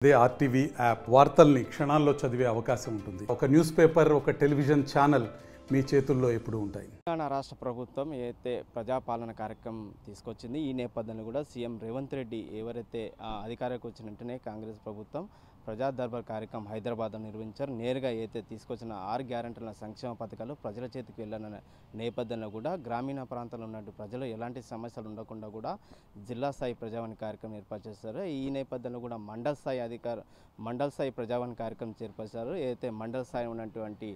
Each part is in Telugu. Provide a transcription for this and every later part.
అదే ఆర్టీవీ యాప్ వార్తల్ని క్షణాల్లో చదివే అవకాశం ఉంటుంది. ఒక న్యూస్ పేపర్, ఒక టెలివిజన్ ఛానల్ మీ చేతుల్లో ఎప్పుడూ ఉంటాయి. తెలంగాణ రాష్ట్ర ప్రభుత్వం ఏదైతే ప్రజాపాలన కార్యక్రమం తీసుకొచ్చింది, ఈ నేపథ్యంలో కూడా సీఎం రేవంత్ రెడ్డి ఎవరైతే అధికారానికి వచ్చిన వెంటనే కాంగ్రెస్ ప్రభుత్వం ప్రజా దర్బార్ కార్యక్రమం హైదరాబాద్లో నిర్వహించారు. నేరుగా ఏదైతే తీసుకొచ్చిన 6 గ్యారెంటీల సంక్షేమ పథకాలు ప్రజల చేతికి వెళ్ళిన నేపథ్యంలో కూడా గ్రామీణ ప్రాంతాల్లో ఉన్న ప్రజలు ఎలాంటి సమస్యలు ఉండకుండా కూడా జిల్లా స్థాయి ప్రజావాణి కార్యక్రమం ఏర్పాటు చేస్తారు. ఈ నేపథ్యంలో కూడా మండల స్థాయి ప్రజావాణి కార్యక్రమం చేర్పరిచారు. ఏదైతే మండల స్థాయి ఉన్నటువంటి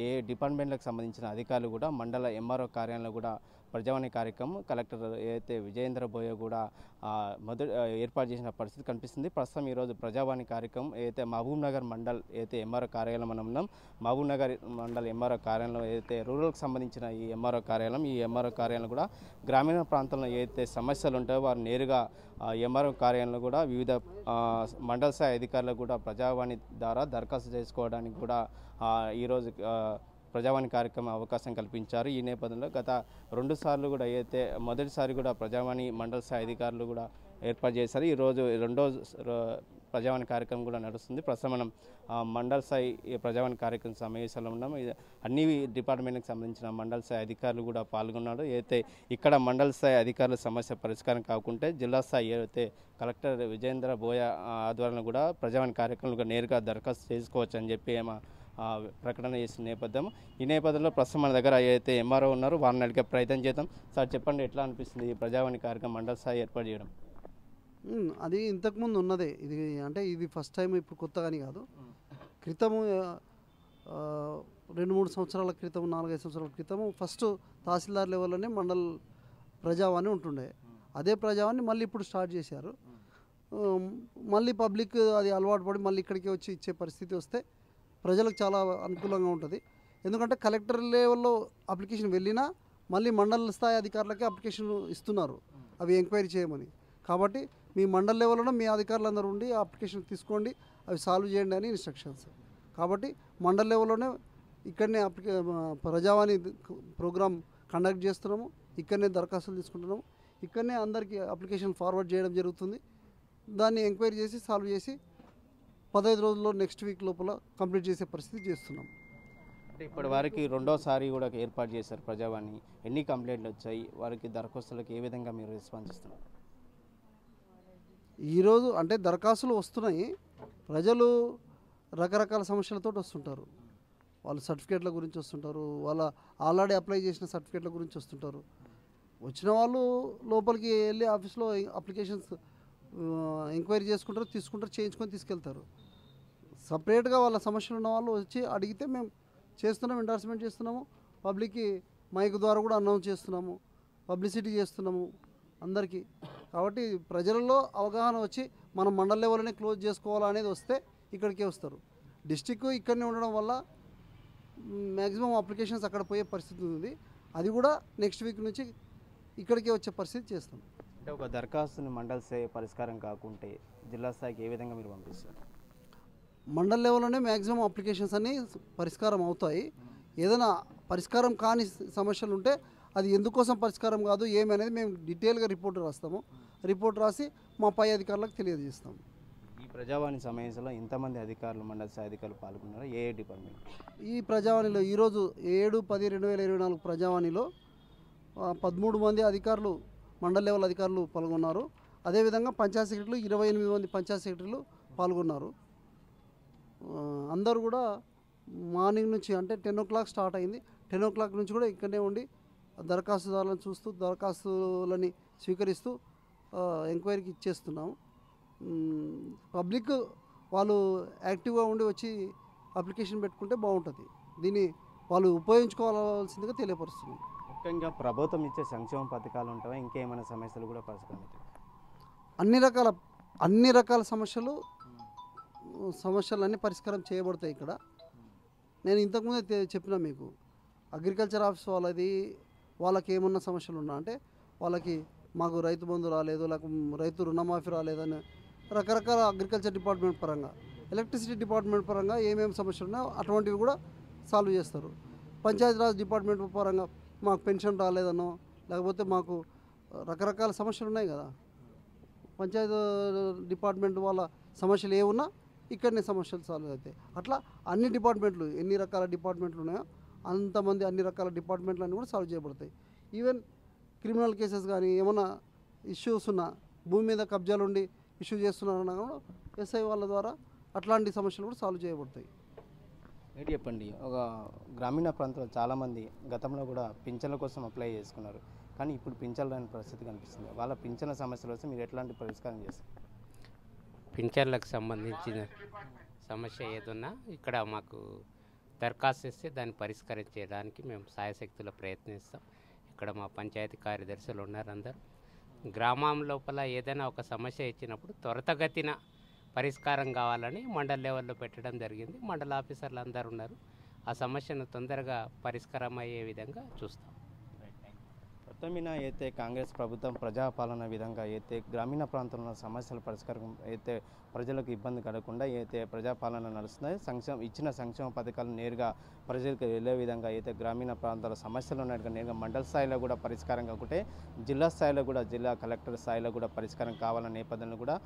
ఏ డిపార్ట్మెంట్లకు సంబంధించిన అధికారులు కూడా మండల ఎంఆర్ఓ కార్యాలయంలో కూడా ప్రజావాణి కార్యక్రమం కలెక్టర్ ఏదైతే విజయేంద్ర బోయ కూడా ఏర్పాటు చేసిన పరిస్థితి కనిపిస్తుంది. ప్రస్తుతం ఈరోజు ప్రజావాణి కార్యక్రమం ఏదైతే మహబూబ్ నగర్ మండల్ ఏదైతే ఎంఆర్ఓ కార్యాలయం మనం ఉన్నాం, మహబూబ్ నగర్ మండల్ ఎంఆర్ఓ కార్యాలయంలో ఏదైతే రూరల్కి సంబంధించిన ఈ ఎంఆర్ఓ కార్యాలయం కూడా గ్రామీణ ప్రాంతంలో ఏదైతే సమస్యలు ఉంటాయో వారు నేరుగా ఎంఆర్ఓ కార్యాలయంలో కూడా వివిధ మండల స్థాయి అధికారులకు కూడా ప్రజావాణి ద్వారా దరఖాస్తు చేసుకోవడానికి కూడా ఈరోజు ప్రజావాణి కార్యక్రమం అవకాశం కల్పించారు. ఈ నేపథ్యంలో గత 2 సార్లు కూడా ఏదైతే మొదటిసారి కూడా ప్రజావాణి మండల స్థాయి అధికారులు కూడా ఏర్పాటు చేశారు. ఈరోజు రెండో ప్రజావాణి కార్యక్రమం కూడా నడుస్తుంది. ప్రస్తుతం మనం మండల స్థాయి ప్రజావాణి కార్యక్రమం సమావేశాల్లో ఉన్నాం. అన్ని డిపార్ట్మెంట్కి సంబంధించిన మండల స్థాయి అధికారులు కూడా పాల్గొన్నారు. ఏదైతే ఇక్కడ మండల స్థాయి అధికారుల సమస్య పరిష్కారం కాకుంటే జిల్లా స్థాయి ఏదైతే కలెక్టర్ విజయేంద్ర బోయ ఆధ్వర్యంలో కూడా ప్రజావాణి కార్యక్రమంలో నేరుగా దరఖాస్తు చేసుకోవచ్చు అని చెప్పి ప్రకటన చేసిన నేపథ్యం. ఈ నేపథ్యంలో ప్రస్తుతం మన దగ్గర ఏదైతే ఎంఆర్ఓ ఉన్నారో వారిని అడిగే ప్రయత్నం చేద్దాం. సార్ చెప్పండి, ఎట్లా అనిపిస్తుంది ఈ ప్రజావాణి కార్యక్రమం మండల స్థాయి ఏర్పాటు చేయడం? అది ఇంతకుముందు ఉన్నదే, ఇది ఫస్ట్ టైం, ఇప్పుడు కొత్తగాని కాదు. క్రితము 2-3 సంవత్సరాల క్రితం, 4-5 సంవత్సరాల క్రితము ఫస్ట్ తహసీల్దార్ లెవెల్లోనే మండల్ ప్రజావాణి ఉంటుండే. అదే ప్రజావాణి మళ్ళీ ఇప్పుడు స్టార్ట్ చేశారు. మళ్ళీ పబ్లిక్ అది అలవాటు పడి మళ్ళీ ఇక్కడికి వచ్చి ఇచ్చే పరిస్థితి వస్తే ప్రజలకు చాలా అనుకూలంగా ఉంటుంది. ఎందుకంటే కలెక్టర్ లెవెల్లో అప్లికేషన్ వెళ్ళినా మళ్ళీ మండల స్థాయి అధికారులకే అప్లికేషన్ ఇస్తున్నారు అవి ఎంక్వైరీ చేయమని. కాబట్టి మీ మండల లెవెల్లో మీ అధికారులందరూ ఉండి ఆ అప్లికేషన్ తీసుకోండి, అవి సాల్వ్ చేయండి అని ఇన్స్ట్రక్షన్స్. కాబట్టి మండల లెవెల్లోనే ఇక్కడనే ప్రజావాణి ప్రోగ్రామ్ కండక్ట్ చేస్తున్నాము, ఇక్కడనే దరఖాస్తులు తీసుకుంటున్నాము, ఇక్కడనే అందరికీ అప్లికేషన్ ఫార్వర్డ్ చేయడం జరుగుతుంది. దాన్ని ఎంక్వైరీ చేసి సాల్వ్ చేసి 15 రోజుల్లో నెక్స్ట్ వీక్ లోపల కంప్లీట్ చేసే పరిస్థితి చేస్తున్నాం. అంటే ఇప్పటి వారికి రెండోసారి కూడా ఏర్పాటు చేశారు ప్రజావాణి. ఎన్ని కంప్లైంట్లు వచ్చాయి? వారికి దరఖాస్తులకు ఏ విధంగా మీరు రెస్పాన్స్ ఇస్తున్నారు? ఈరోజు అంటే దరఖాస్తులు వస్తున్నాయి. ప్రజలు రకరకాల సమస్యలతో వస్తుంటారు. వాళ్ళు సర్టిఫికేట్ల గురించి వస్తుంటారు, వాళ్ళ ఆల్రెడీ అప్లై చేసిన సర్టిఫికేట్ల గురించి వస్తుంటారు. వచ్చిన వాళ్ళు లోపలికి వెళ్ళి ఆఫీస్లో అప్లికేషన్స్ ఎంక్వైరీ చేసుకుంటారు, తీసుకుంటారు, చేయించుకొని తీసుకెళ్తారు. సపరేట్గా వాళ్ళ సమస్యలు ఉన్న వాళ్ళు వచ్చి అడిగితే మేము చేస్తున్నాం, ఎండార్స్మెంట్ చేస్తున్నాము, పబ్లిక్కి మైక్ ద్వారా కూడా అనౌన్స్ చేస్తున్నాము, పబ్లిసిటీ చేస్తున్నాము అందరికీ. కాబట్టి ప్రజలలో అవగాహన వచ్చి మనం మండల లెవెల్లోనే క్లోజ్ చేసుకోవాలనేది వస్తే ఇక్కడికే వస్తారు. డిస్టిక్ ఇక్కడనే ఉండడం వల్ల మ్యాక్సిమం అప్లికేషన్స్ అక్కడ పోయే పరిస్థితి ఉంది. అది కూడా నెక్స్ట్ వీక్ నుంచి ఇక్కడికే వచ్చే పరిస్థితి చేస్తాం. అంటే ఒక దరఖాస్తుని మండల స్థాయి పరిష్కారం కాకుంటే జిల్లా స్థాయికి ఏ విధంగా మీరు పంపిస్తారు? మండల లెవెల్లోనే మ్యాక్సిమం అప్లికేషన్స్ అన్నీ పరిష్కారం అవుతాయి. ఏదైనా పరిష్కారం కాని సమస్యలు ఉంటే అది ఎందుకోసం పరిష్కారం కాదు ఏమి అనేది మేము డీటెయిల్గా రిపోర్ట్ రాస్తాము. రిపోర్ట్ రాసి మా పై అధికారులకు తెలియజేస్తాము. ఈ ప్రజావాణి సమావేశంలో ఇంతమంది అధికారులు మండల స్థాయి అధికారులు పాల్గొన్నారు? ఏ డిపార్ట్మెంట్? ఈ ప్రజావాణిలో ఈరోజు 7/10/2024 ప్రజావాణిలో 13 మంది అధికారులు, మండల లెవెల్ అధికారులు పాల్గొన్నారు. అదేవిధంగా పంచాయత్ సెక్రటరీలు 28 మంది పంచాయత్ సెక్రటరీలు పాల్గొన్నారు. అందరూ కూడా మార్నింగ్ నుంచి అంటే 10 o'clock స్టార్ట్ అయింది. 10 o'clock నుంచి కూడా ఇక్కడనే ఉండి దరఖాస్తుదారులను చూస్తూ దరఖాస్తులని స్వీకరిస్తూ ఎంక్వైరీకి ఇచ్చేస్తున్నాము. పబ్లిక్ వాళ్ళు యాక్టివ్గా ఉండి వచ్చి అప్లికేషన్ పెట్టుకుంటే బాగుంటుంది. దీన్ని వాళ్ళు ఉపయోగించుకోవాల్సిందిగా తెలియపరుస్తున్నాం. ముఖ్యంగా ప్రభుత్వం ఇచ్చే సంక్షేమ పథకాలు ఉంటాయి, ఇంకేమైనా సమస్యలు కూడా పరిష్కారం అవుతాయి? అన్ని రకాల సమస్యలన్నీ పరిష్కారం చేయబడతాయి ఇక్కడ. నేను ఇంతకుముందే చెప్పినా మీకు, అగ్రికల్చర్ ఆఫీస్ వాళ్ళకి ఏమన్నా సమస్యలు ఉన్నా అంటే వాళ్ళకి మాకు రైతు బంధు రాలేదు, లేకపోతే రైతు రుణమాఫీ రాలేదని రకరకాల అగ్రికల్చర్ డిపార్ట్మెంట్ పరంగా, ఎలక్ట్రిసిటీ డిపార్ట్మెంట్ పరంగా ఏమేమి సమస్యలు ఉన్నాయో అటువంటివి కూడా సాల్వ్ చేస్తారు. పంచాయతీరాజ్ డిపార్ట్మెంట్ పరంగా మాకు పెన్షన్ రాలేదనో, లేకపోతే మాకు రకరకాల సమస్యలు ఉన్నాయి కదా, పంచాయతీ డిపార్ట్మెంట్ వాళ్ళ సమస్యలు ఏ ఉన్నా ఇక్కడనే సమస్యలు సాల్వ్ అవుతాయి. అట్లా అన్ని డిపార్ట్మెంట్లు ఎన్ని రకాల డిపార్ట్మెంట్లు ఉన్నాయో అంతమంది అన్ని రకాల డిపార్ట్మెంట్లన్నీ కూడా సాల్వ్ చేయబడతాయి. ఈవెన్ క్రిమినల్ కేసెస్ కానీ ఏమైనా ఇష్యూస్ ఉన్నా భూమి మీద కబ్జాలు ఉండి ఇష్యూ చేస్తున్నారన్నా కూడా ఎస్ఐ వాళ్ళ ద్వారా అట్లాంటి సమస్యలు కూడా సాల్వ్ చేయబడతాయి. ఏంటి చెప్పండి, ఒక గ్రామీణ ప్రాంతంలో చాలామంది గతంలో కూడా పింఛన్ల కోసం అప్లై చేసుకున్నారు, కానీ ఇప్పుడు పింఛన్లు రాని పరిస్థితి కనిపిస్తుంది. వాళ్ళ పింఛన్ల సమస్యల కోసం మీరు ఎట్లాంటి పరిష్కారం చేస్తారు? పింఛన్లకు సంబంధించిన సమస్య ఏదున్నా ఇక్కడ మాకు దరఖాస్తు ఇస్తే దాన్ని పరిష్కరించేదానికి మేము సాయశక్తుల ప్రయత్నిస్తాం. ఇక్కడ మా పంచాయతీ కార్యదర్శులు ఉన్నారు అందరు. గ్రామం లోపల ఏదైనా ఒక సమస్య ఇచ్చినప్పుడు త్వరితగతిన పరిష్కారం కావాలని మండల లెవెల్లో పెట్టడం జరిగింది. మండల ఆఫీసర్లు అందరు ఉన్నారు. ఆ సమస్యను తొందరగా పరిష్కారం అయ్యే విధంగా చూస్తాం. మొత్తం మీద అయితే కాంగ్రెస్ ప్రభుత్వం ప్రజాపాలన విధంగా అయితే గ్రామీణ ప్రాంతంలో సమస్యల పరిష్కారం అయితే ప్రజలకు ఇబ్బంది కలగకుండా అయితే ప్రజాపాలన నడుస్తున్నాయి. ఇచ్చిన సంక్షేమ పథకాలు నేరుగా ప్రజలకు వెళ్ళే విధంగా అయితే గ్రామీణ ప్రాంతాల సమస్యలు ఉన్నట్టుగా నేరుగా మండల స్థాయిలో కూడా పరిష్కారం కాకుంటే జిల్లా స్థాయిలో కూడా జిల్లా కలెక్టర్ స్థాయిలో కూడా పరిష్కారం కావాలనే నేపథ్యంలో కూడా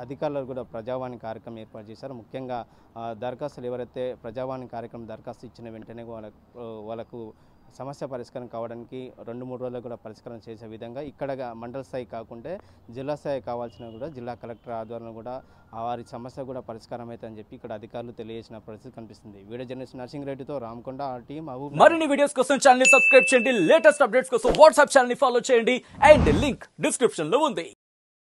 అధికారులు కూడా ప్రజావాణి కార్యక్రమం ఏర్పాటు చేశారు. ముఖ్యంగా దరఖాస్తులు ఎవరైతే ప్రజావాణి కార్యక్రమం దరఖాస్తు ఇచ్చిన వెంటనే వాళ్ళకు సమస్య పరిష్కారం కావడానికి 2-3 రోజుల్లో కూడా పరిష్కారం చేసే విధంగా ఇక్కడ మండల స్థాయి కాకుంటే జిల్లా స్థాయి కావాల్సిన కూడా జిల్లా కలెక్టర్ ఆధ్వర్యంలో కూడా వారి సమస్య కూడా పరిష్కారం అవుతుందని చెప్పి ఇక్కడ అధికారులు తెలియజేసిన పరిస్థితి కనిపిస్తుంది. వీడియో జర్నలిస్ట్ నర్సింగ్ రెడ్డితో రామకొండ, టీం మహబూబ్. మరిన్ని వీడియోస్ కోసం ఛానల్ ని సబ్స్క్రైబ్ చేయండి. లేటెస్ట్ అప్డేట్స్ కోసం వాట్సాప్ ఛానల్ ని ఫాలో చేయండి. అండ్ లింక్ డిస్క్రిప్షన్ లో ఉంది.